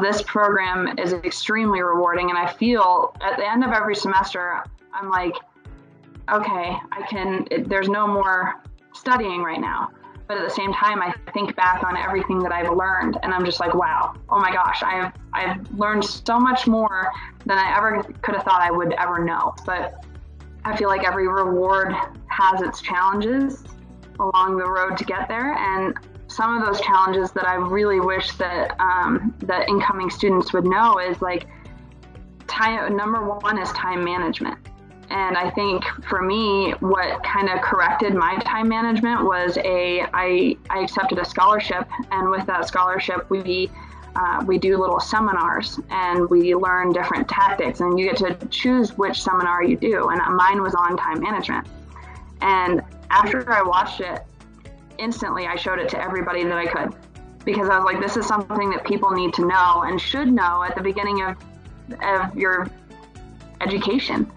this program is extremely rewarding, and I feel at the end of every semester, I'm like, okay, there's no more studying right now. But at the same time, I think back on everything that I've learned, and I'm just like, wow, oh my gosh, I've learned so much more than I ever could have thought I would ever know. But I feel like every reward has its challenges along the road to get there. And some of those challenges that I really wish that that incoming students would know is like time. Number one is time management. And I think for me, what kind of corrected my time management was I accepted a scholarship, and with that scholarship, we do little seminars and we learn different tactics, and you get to choose which seminar you do. And mine was on time management. And after I watched it, instantly I showed it to everybody that I could, because I was like, this is something that people need to know and should know at the beginning of your education.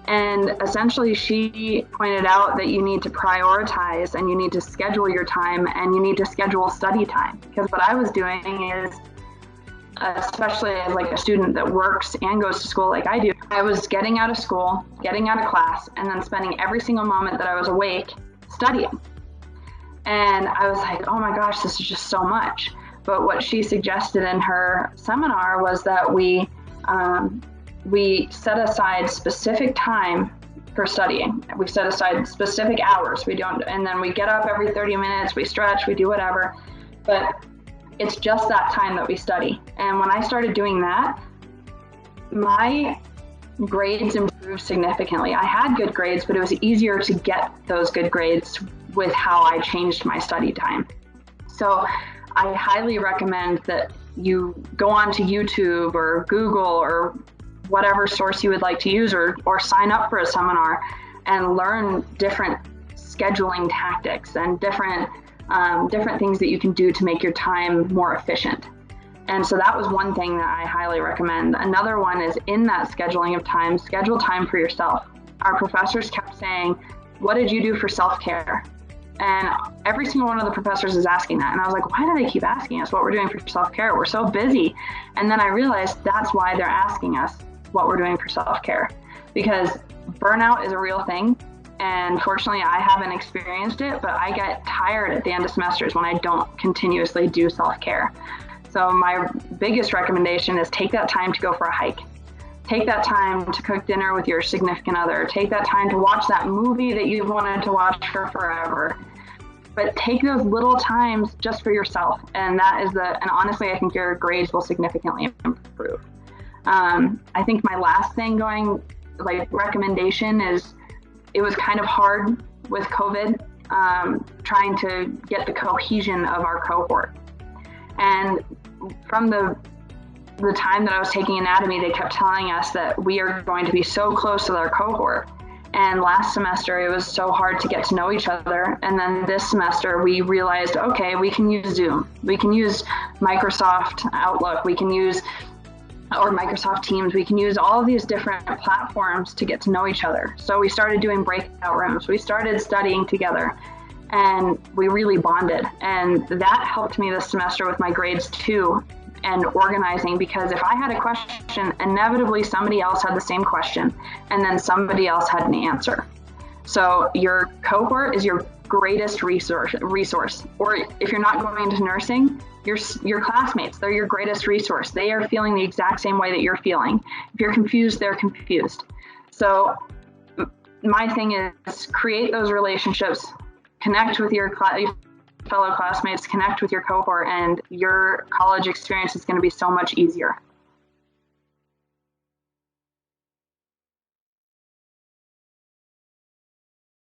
And essentially, she pointed out that you need to prioritize and you need to schedule your time and you need to schedule study time. Because what I was doing is, especially as like a student that works and goes to school like I do, I was getting out of school, getting out of class, and then spending every single moment that I was awake studying. And I was like, oh my gosh, this is just so much. But what she suggested in her seminar was that we set aside specific time for studying. We set aside specific hours. And then we get up every 30 minutes, we stretch, we do whatever, but it's just that time that we study. And when I started doing that, my grades improved significantly. I had good grades, but it was easier to get those good grades with how I changed my study time. So I highly recommend that you go onto YouTube or Google or whatever source you would like to use, or sign up for a seminar and learn different scheduling tactics and different things that you can do to make your time more efficient. And so that was one thing that I highly recommend. Another one is, in that scheduling of time, schedule time for yourself. Our professors kept saying, what did you do for self-care? And every single one of the professors is asking that. And I was like, why do they keep asking us what we're doing for self-care? We're so busy. And then I realized that's why they're asking us what we're doing for self-care, because burnout is a real thing. And fortunately, I haven't experienced it, but I get tired at the end of semesters when I don't continuously do self-care. So my biggest recommendation is take that time to go for a hike. Take that time to cook dinner with your significant other. Take that time to watch that movie that you've wanted to watch for forever. But take those little times just for yourself. And and honestly, I think your grades will significantly improve. I think my last thing recommendation is, it was kind of hard with COVID, trying to get the cohesion of our cohort. And from the time that I was taking anatomy, they kept telling us that we are going to be so close with our cohort. And last semester, it was so hard to get to know each other. And then this semester, we realized, okay, we can use Zoom. We can use Microsoft Outlook. We can use or Microsoft Teams. We can use all of these different platforms to get to know each other. So we started doing breakout rooms. We started studying together, and we really bonded. And that helped me this semester with my grades too, and organizing, because if I had a question, inevitably somebody else had the same question, and then somebody else had an answer. So your cohort is your greatest resource. Or if you're not going into nursing, your classmates, they're your greatest resource. They are feeling the exact same way that you're feeling. If you're confused, they're confused. So my thing is, create those relationships, connect with your fellow classmates, connect with your cohort, and your college experience is going to be so much easier.